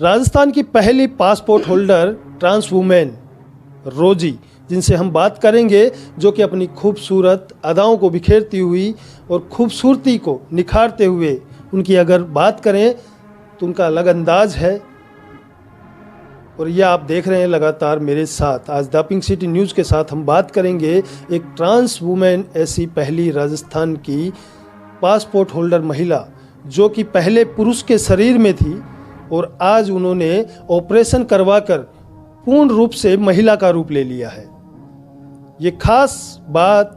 राजस्थान की पहली passport holder trans women रोजी, जिनसे हम बात करेंगे, जो कि अपनी खूबसूरत अदाओं को बिखेरती हुई और खूबसूरती को निखारते हुए, उनकी अगर बात करें तो उनका अलग अंदाज है। और ये आप देख रहे हैं लगातार मेरे साथ। आज द पिंक सिटी न्यूज़ के साथ हम बात करेंगे एक ट्रांस वुमेन, ऐसी पहली राजस्थान की पासपोर्ट होल्डर महिला जो कि पहले पुरुष के शरीर में थी और आज उन्होंने ऑपरेशन करवाकर पूर्ण रूप से महिला का रूप ले लिया है। ये खास बात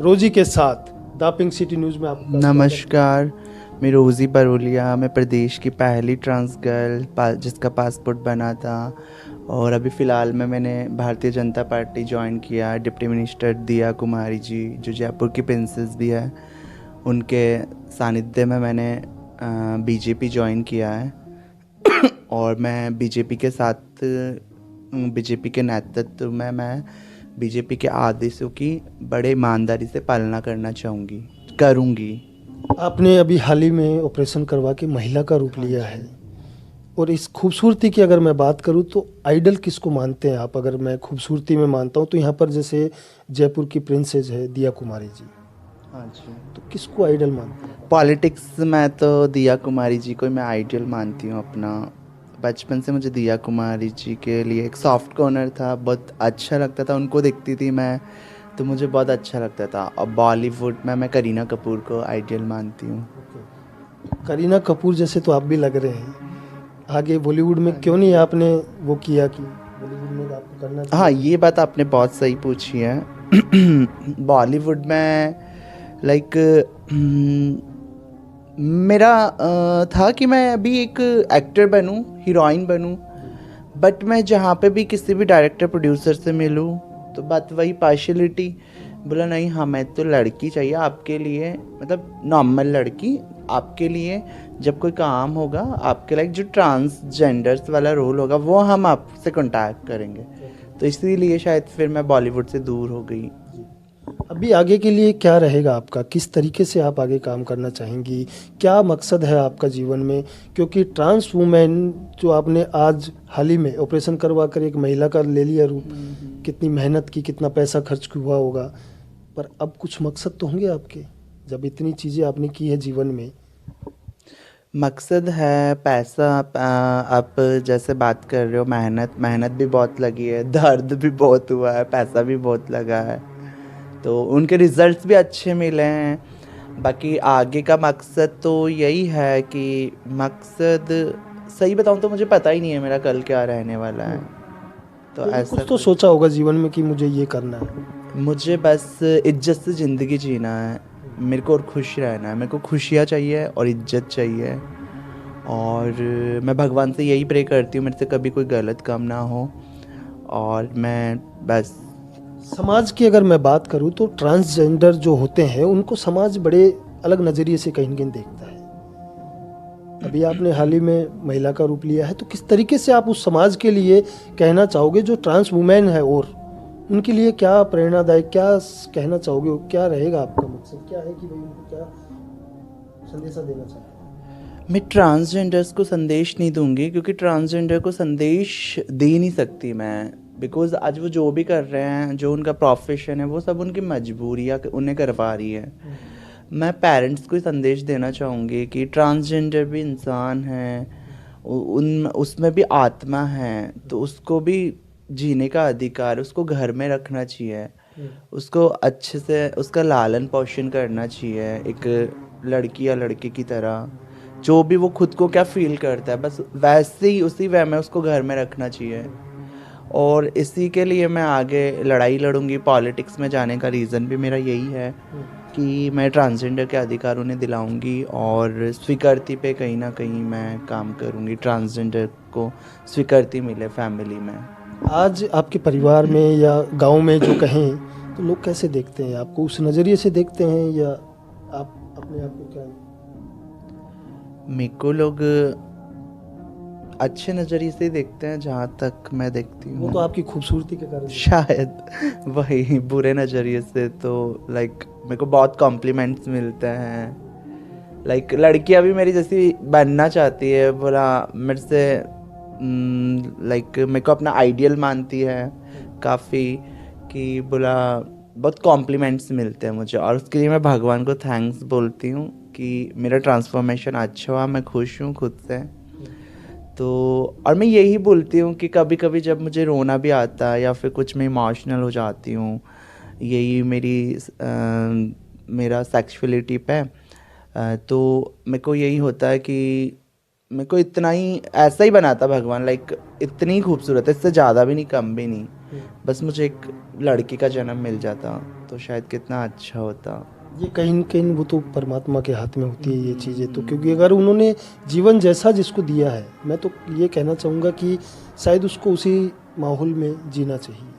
रोजी के साथ द पिंक सिटी न्यूज़ में आपका नमस्कार, मैं रोज़ी बरोलिया। मैं प्रदेश की पहली ट्रांस गर्ल जिसका पासपोर्ट बना था। और अभी फ़िलहाल में मैंने भारतीय जनता पार्टी ज्वाइन किया। डिप्टी मिनिस्टर दिया कुमारी जी, जो जयपुर की प्रिंसेस भी है, उनके सानिध्य में मैंने बीजेपी ज्वाइन किया है। और मैं बीजेपी के साथ, बीजेपी के नेतृत्व में मैं बीजेपी के आदेशों की बड़े ईमानदारी से पालना करूँगी। आपने अभी हाल ही में ऑपरेशन करवा के महिला का रूप लिया है। और इस खूबसूरती की अगर मैं बात करूं तो आइडल किसको मानते हैं आप? अगर मैं खूबसूरती में मानता हूं तो यहाँ पर जैसे जयपुर की प्रिंसेस है दिया कुमारी जी, हाँ जी। तो किसको आइडल मानते हैं? पॉलिटिक्स में तो दिया कुमारी जी को मैं आइडियल मानती हूँ अपना। बचपन से मुझे दिया कुमारी जी के लिए एक सॉफ्ट कॉर्नर था, बहुत अच्छा लगता था। उनको देखती थी मैं तो मुझे बहुत अच्छा लगता था। और बॉलीवुड में मैं करीना कपूर को आइडियल मानती हूँ। करीना कपूर जैसे तो आप भी लग रहे हैं। आगे बॉलीवुड में क्यों नहीं आपने वो किया कि बॉलीवुड में आपको करना चाहिए? हाँ, ये बात आपने बहुत सही पूछी है। बॉलीवुड में लाइक मेरा था कि मैं अभी एक एक्टर बनूं, हीरोइन बनूं। बट मैं जहाँ पे भी किसी भी डायरेक्टर प्रोड्यूसर से मिलूं तो बात वही पार्शियलिटी। बोला नहीं, हमें तो लड़की चाहिए आपके लिए, मतलब नॉर्मल लड़की आपके लिए। जब कोई काम होगा आपके लाइक जो ट्रांसजेंडर्स वाला रोल होगा वो हम आपसे कांटेक्ट करेंगे। तो इसीलिए शायद फिर मैं बॉलीवुड से दूर हो गई। अभी आगे के लिए क्या रहेगा आपका? किस तरीके से आप आगे काम करना चाहेंगी? क्या मकसद है आपका जीवन में? क्योंकि ट्रांस वुमेन जो आपने आज हाल ही में ऑपरेशन करवा कर एक महिला का ले लिया रूप, कितनी मेहनत की, कितना पैसा खर्च हुआ होगा, पर अब कुछ मकसद तो होंगे आपके जब इतनी चीज़ें आपने की है जीवन में। मकसद है पैसा। आप जैसे बात कर रहे हो, मेहनत भी बहुत लगी है, दर्द भी बहुत हुआ है, पैसा भी बहुत लगा है, तो उनके रिजल्ट्स भी अच्छे मिले हैं। बाकी आगे का मकसद तो यही है कि सही बताऊं तो मुझे पता ही नहीं है मेरा कल क्या रहने वाला है। तो ऐसा कुछ तो सोचा होगा जीवन में कि मुझे ये करना है। मुझे बस इज्जत से ज़िंदगी जीना है मेरे को, और खुश रहना है। मेरे को खुशियाँ चाहिए और इज्जत चाहिए। और मैं भगवान से यही प्रे करती हूँ मेरे से कभी कोई गलत काम ना हो। और मैं बस समाज की अगर मैं बात करूं तो ट्रांसजेंडर जो होते हैं उनको समाज बड़े अलग नज़रिए से कहीं न कहीं देखता है। अभी आपने हाल ही में महिला का रूप लिया है, तो किस तरीके से आप उस समाज के लिए कहना चाहोगे जो ट्रांस वुमेन है, और उनके लिए क्या प्रेरणादायक, क्या कहना चाहोगे? क्या रहेगा आपका मकसद? क्या है कि भाई उनको क्या संदेशा देना चाहते? मैं ट्रांसजेंडर्स को संदेश नहीं दूंगी, क्योंकि ट्रांसजेंडर को संदेश दे नहीं सकती मैं। बिकॉज आज वो जो भी कर रहे हैं, जो उनका प्रोफेशन है, वो सब उनकी मजबूरियाँ उन्हें करवा रही है। मैं पेरेंट्स को ही संदेश देना चाहूँगी कि ट्रांसजेंडर भी इंसान है, उसमें भी आत्मा है, तो उसको भी जीने का अधिकार, उसको घर में रखना चाहिए, उसको अच्छे से उसका लालन पोषण करना चाहिए एक लड़की या लड़के की तरह। जो भी वो खुद को क्या फील करता है, बस वैसे ही उसी वे में उसको घर में रखना चाहिए। और इसी के लिए मैं आगे लड़ाई लड़ूंगी। पॉलिटिक्स में जाने का रीज़न भी मेरा यही है कि मैं ट्रांसजेंडर के अधिकार उन्हें दिलाऊंगी, और स्वीकृति पे कहीं ना कहीं मैं काम करूंगी। ट्रांसजेंडर को स्वीकृति मिले फैमिली में। आज आपके परिवार में या गांव में जो कहें तो लोग कैसे देखते हैं आपको? उस नज़रिए से देखते हैं या आप अपने आप को क्या? मेरे को लोग अच्छे नज़रिए से देखते हैं जहाँ तक मैं देखती हूँ। वो तो आपकी खूबसूरती के कारण। शायद वही बुरे नज़रिए से तो लाइक मेरे को बहुत कॉम्प्लीमेंट्स मिलते हैं। लाइक लड़कियाँ भी मेरी जैसी बनना चाहती है। बोला मेरे से लाइक मेरे को अपना आइडियल मानती है काफ़ी, कि बोला बहुत कॉम्प्लीमेंट्स मिलते हैं मुझे, और उसके लिए मैं भगवान को थैंक्स बोलती हूँ कि मेरा ट्रांसफॉर्मेशन अच्छा हुआ, मैं खुश हूँ खुद से। तो और मैं यही बोलती हूँ कि कभी कभी जब मुझे रोना भी आता है या फिर कुछ मैं इमोशनल हो जाती हूँ, यही मेरा सेक्सुअलिटी पे, तो मेरे को यही होता है कि मेरे को इतना ही ऐसा ही बनाता भगवान, लाइक इतनी ही खूबसूरत है, इससे ज़्यादा भी नहीं कम भी नहीं, बस मुझे एक लड़की का जन्म मिल जाता तो शायद कितना अच्छा होता। ये कहीं न कहीं वो तो परमात्मा के हाथ में होती है ये चीज़ें तो, क्योंकि अगर उन्होंने जीवन जैसा जिसको दिया है, मैं तो ये कहना चाहूँगा कि शायद उसको उसी माहौल में जीना चाहिए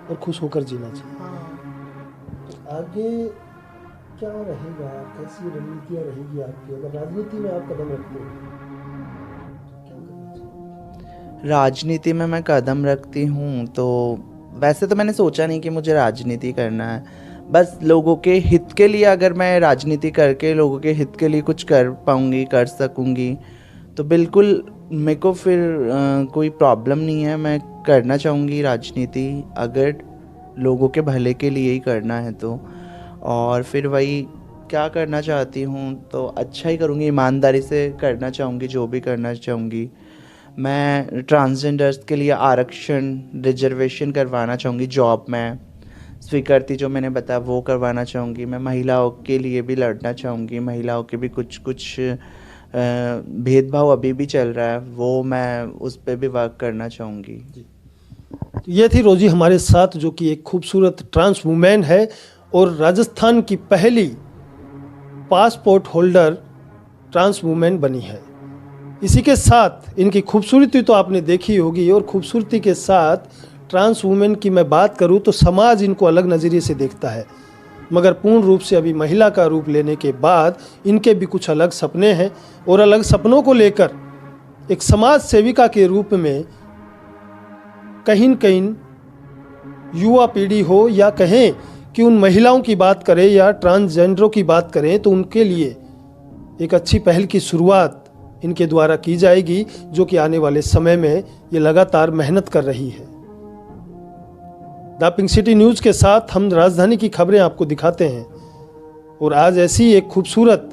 और खुश होकर जीना चाहिए। तो आगे क्या रहेगा, कैसी रणनीतियाँ रहेगी आपकी अगर राजनीति में आप कदम रखते हो? क्या करना चाहिए? राजनीति में मैं कदम रखती हूँ तो वैसे तो मैंने सोचा नहीं कि मुझे राजनीति करना है, बस लोगों के हित के लिए अगर मैं राजनीति करके लोगों के हित के लिए कुछ कर पाऊँगी, कर सकूँगी, तो बिल्कुल मेरे को फिर कोई प्रॉब्लम नहीं है। मैं करना चाहूँगी राजनीति अगर लोगों के भले के लिए ही करना है तो। और फिर वही क्या करना चाहती हूँ तो अच्छा ही करूँगी, ईमानदारी से करना चाहूँगी जो भी करना चाहूँगी। मैं ट्रांसजेंडर्स के लिए आरक्षण रिजर्वेशन करवाना चाहूँगी जॉब में, स्वीकृति जो मैंने बताया वो करवाना चाहूँगी। मैं महिलाओं के लिए भी लड़ना चाहूँगी, महिलाओं के भी कुछ भेदभाव अभी भी चल रहा है वो मैं उस पर भी वर्क करना चाहूँगी। तो ये थी रोजी हमारे साथ, जो कि एक खूबसूरत ट्रांस वुमेन है और राजस्थान की पहली पासपोर्ट होल्डर ट्रांस वुमेन बनी है। इसी के साथ इनकी खूबसूरती तो आपने देखी होगी, और खूबसूरती के साथ ट्रांस वुमेन की मैं बात करूं तो समाज इनको अलग नज़रिए से देखता है, मगर पूर्ण रूप से अभी महिला का रूप लेने के बाद इनके भी कुछ अलग सपने हैं, और अलग सपनों को लेकर एक समाज सेविका के रूप में कहीं न कहीं युवा पीढ़ी हो या कहें कि उन महिलाओं की बात करें या ट्रांसजेंडरों की बात करें, तो उनके लिए एक अच्छी पहल की शुरुआत इनके द्वारा की जाएगी, जो कि आने वाले समय में ये लगातार मेहनत कर रही है। द पिंक सिटी न्यूज़ के साथ हम राजधानी की खबरें आपको दिखाते हैं, और आज ऐसी एक खूबसूरत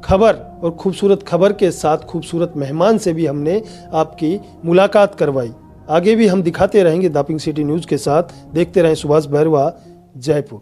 खबर और खूबसूरत खबर के साथ खूबसूरत मेहमान से भी हमने आपकी मुलाकात करवाई। आगे भी हम दिखाते रहेंगे द पिंक सिटी न्यूज़ के साथ। देखते रहें सुभाष बहरवा, जयपुर।